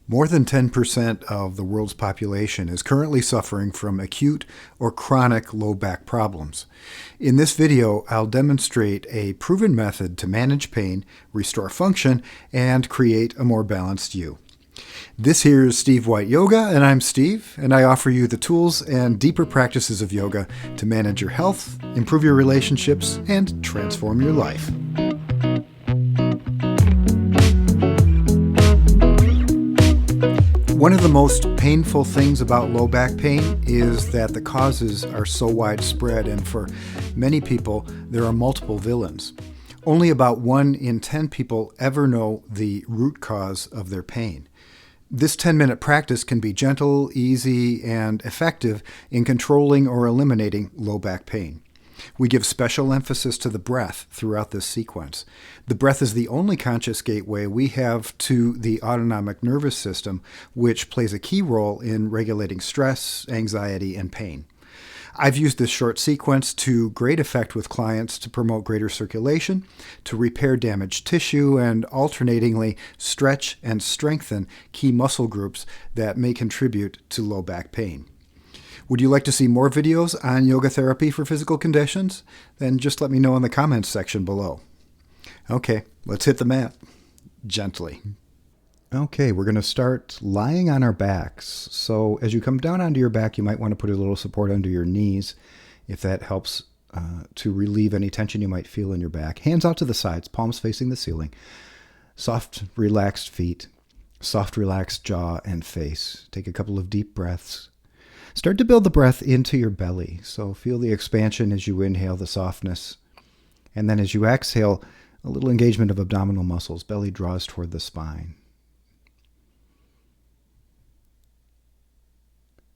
More than 10% of the world's population is currently suffering from acute or chronic low back problems. In this video, I'll demonstrate a proven method to manage pain, restore function, and create a more balanced you. This here is Steve White Yoga, and I'm Steve, and I offer you the tools and deeper practices of yoga to manage your health, improve your relationships, and transform your life. One of the most painful things about low back pain is that the causes are so widespread, and for many people, there are multiple villains. Only about 1 in 10 people ever know the root cause of their pain. This 10-minute practice can be gentle, easy, and effective in controlling or eliminating low back pain. We give special emphasis to the breath throughout this sequence. The breath is the only conscious gateway we have to the autonomic nervous system, which plays a key role in regulating stress, anxiety, and pain. I've used this short sequence to great effect with clients to promote greater circulation, to repair damaged tissue, and alternatingly stretch and strengthen key muscle groups that may contribute to low back pain. Would you like to see more videos on yoga therapy for physical conditions? Then just let me know in the comments section below. Okay, let's hit the mat gently. Okay, we're going to start lying on our backs. So as you come down onto your back, you might want to put a little support under your knees if that helps to relieve any tension you might feel in your back. Hands out to the sides, palms facing the ceiling. Soft, relaxed feet, soft, relaxed jaw and face. Take a couple of deep breaths. Start to build the breath into your belly. So feel the expansion as you inhale, the softness. And then as you exhale, a little engagement of abdominal muscles. Belly draws toward the spine.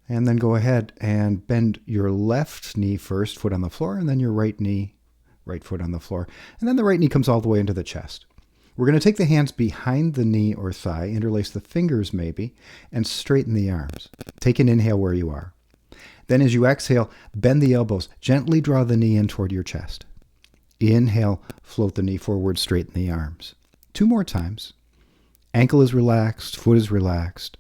And then go ahead and bend your left knee first, foot on the floor, and then your right knee, right foot on the floor. And then the right knee comes all the way into the chest. We're going to take the hands behind the knee or thigh, interlace the fingers maybe, and straighten the arms. Take an inhale where you are. Then as you exhale, bend the elbows. Gently draw the knee in toward your chest. Inhale, float the knee forward, straighten the arms. 2 more times. Ankle is relaxed, foot is relaxed.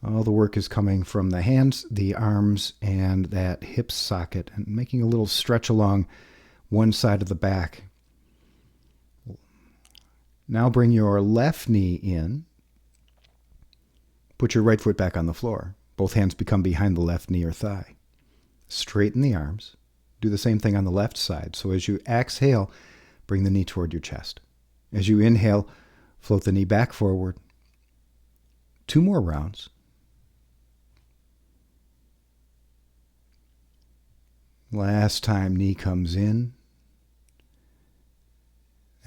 All the work is coming from the hands, the arms, and that hip socket, and making a little stretch along one side of the back. Now bring your left knee in. Put your right foot back on the floor. Both hands become behind the left knee or thigh. Straighten the arms. Do the same thing on the left side. So as you exhale, bring the knee toward your chest. As you inhale, float the knee back forward. 2 more rounds. Last time, knee comes in.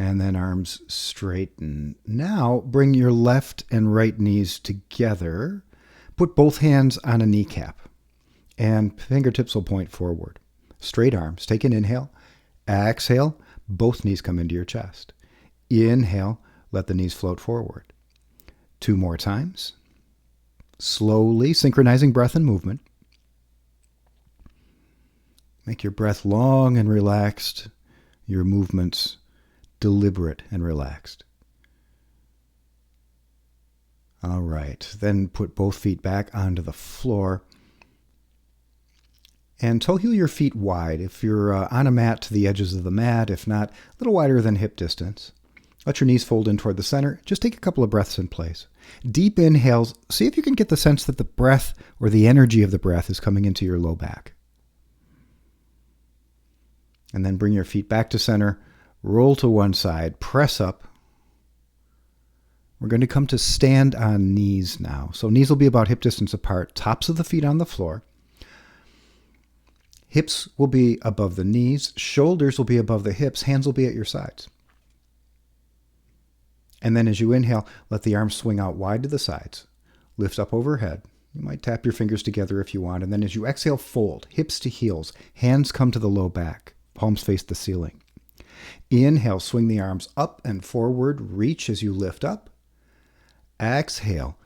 And then arms straighten. Now bring your left and right knees together. Put both hands on a kneecap. And fingertips will point forward. Straight arms. Take an inhale. Exhale. Both knees come into your chest. Inhale. Let the knees float forward. 2 more times. Slowly synchronizing breath and movement. Make your breath long and relaxed. Your movements deliberate and relaxed. All right, then put both feet back onto the floor. And toe heel your feet wide. If you're on a mat, to the edges of the mat. If not, a little wider than hip distance. Let your knees fold in toward the center. Just take a couple of breaths in place. Deep inhales. See if you can get the sense that the breath or the energy of the breath is coming into your low back. And then bring your feet back to center. Roll to one side, press up. We're going to come to stand on knees now. So knees will be about hip distance apart, tops of the feet on the floor. Hips will be above the knees, shoulders will be above the hips, hands will be at your sides. And then as you inhale, let the arms swing out wide to the sides. Lift up overhead. You might tap your fingers together if you want. And then as you exhale, fold, hips to heels, hands come to the low back, palms face the ceiling. Inhale, swing the arms up and forward, reach as you lift up. Exhale,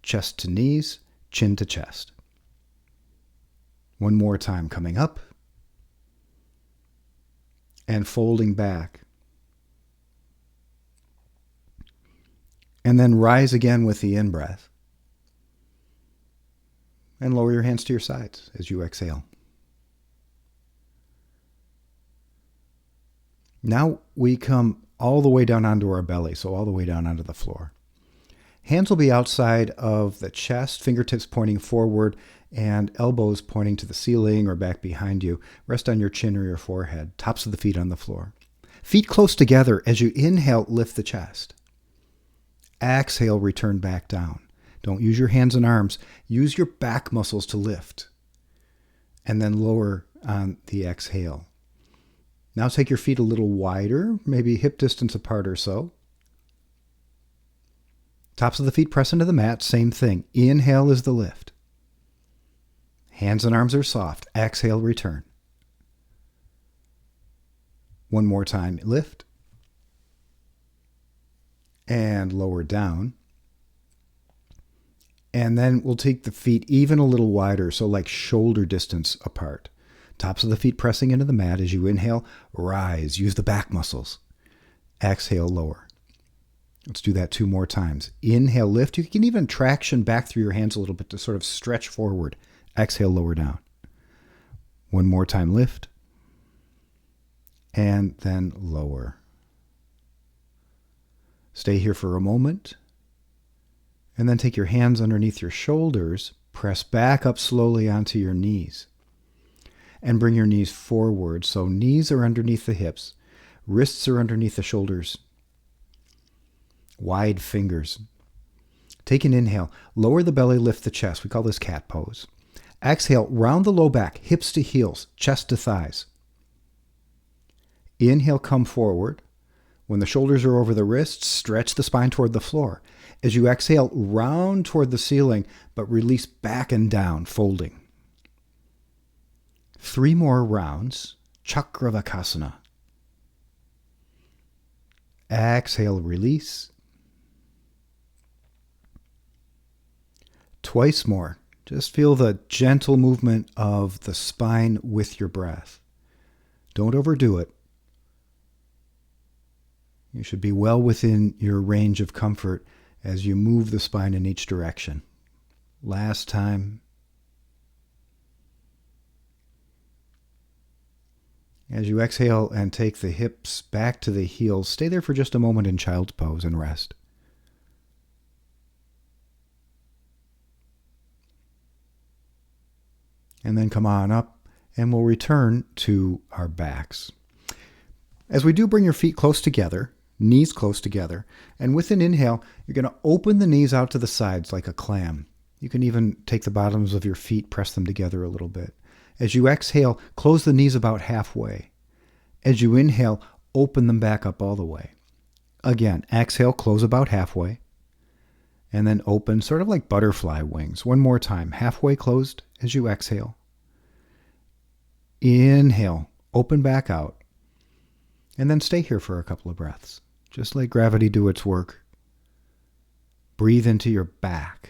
chest to knees, chin to chest. 1 more time, coming up and folding back. And then rise again with the in-breath. And lower your hands to your sides as you exhale. Now we come all the way down onto our belly, so all the way down onto the floor. Hands will be outside of the chest, fingertips pointing forward, and elbows pointing to the ceiling or back behind you. Rest on your chin or your forehead, tops of the feet on the floor. Feet close together. As you inhale, lift the chest. Exhale, return back down. Don't use your hands and arms. Use your back muscles to lift. And then lower on the exhale. Now take your feet a little wider, maybe hip distance apart or so. Tops of the feet press into the mat, same thing. Inhale is the lift. Hands and arms are soft. Exhale, return. One more time, lift. And lower down. And then we'll take the feet even a little wider, so like shoulder distance apart. Tops of the feet pressing into the mat. As you inhale, rise. Use the back muscles. Exhale, lower. Let's do that 2 more times. Inhale, lift. You can even traction back through your hands a little bit to sort of stretch forward. Exhale, lower down. One more time, lift. And then lower. Stay here for a moment. And then take your hands underneath your shoulders. Press back up slowly onto your knees. And bring your knees forward. So knees are underneath the hips. Wrists are underneath the shoulders. Wide fingers. Take an inhale. Lower the belly, lift the chest. We call this cat pose. Exhale, round the low back, hips to heels, chest to thighs. Inhale, come forward. When the shoulders are over the wrists, stretch the spine toward the floor. As you exhale, round toward the ceiling, but release back and down, folding. 3 more rounds. Chakravakasana. Exhale, release. Twice more. Just feel the gentle movement of the spine with your breath. Don't overdo it. You should be well within your range of comfort as you move the spine in each direction. Last time. As you exhale and take the hips back to the heels, stay there for just a moment in child's pose and rest. And then come on up and we'll return to our backs. As we do, bring your feet close together, knees close together, and with an inhale, you're going to open the knees out to the sides like a clam. You can even take the bottoms of your feet, press them together a little bit. As you exhale, close the knees about halfway. As you inhale, open them back up all the way. Again, exhale, close about halfway. And then open, sort of like butterfly wings. One more time, halfway closed as you exhale. Inhale, open back out. And then stay here for a couple of breaths. Just let gravity do its work. Breathe into your back.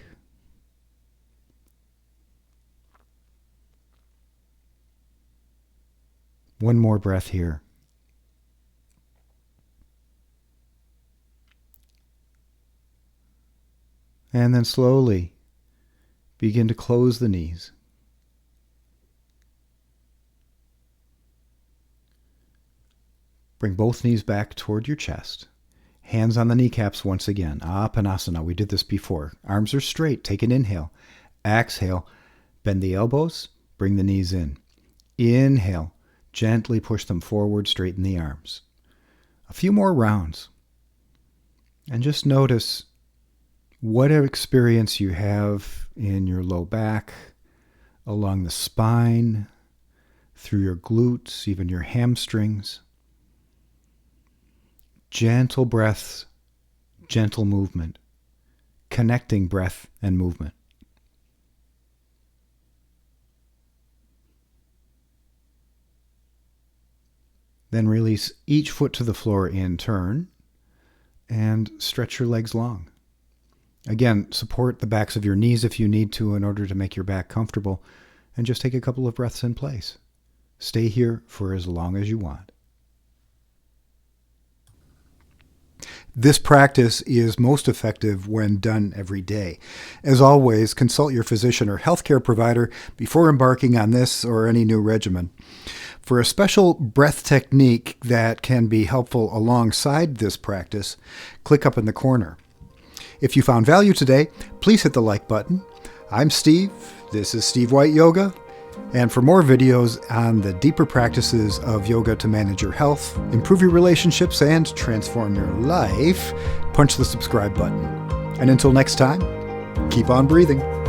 One more breath here. And then slowly begin to close the knees. Bring both knees back toward your chest. Hands on the kneecaps once again. Apanasana. We did this before. Arms are straight. Take an inhale. Exhale. Bend the elbows. Bring the knees in. Inhale. Gently push them forward. Straighten the arms. A few more rounds. And just notice what experience you have in your low back, along the spine, through your glutes, even your hamstrings. Gentle breaths, gentle movement, connecting breath and movement. Then release each foot to the floor in turn and stretch your legs long. Again, support the backs of your knees if you need to in order to make your back comfortable, and just take a couple of breaths in place. Stay here for as long as you want. This practice is most effective when done every day. As always, consult your physician or healthcare provider before embarking on this or any new regimen. For a special breath technique that can be helpful alongside this practice, click up in the corner. If you found value today, please hit the like button. I'm Steve. This is Steve White Yoga. And for more videos on the deeper practices of yoga to manage your health, improve your relationships, and transform your life, punch the subscribe button. And until next time, keep on breathing.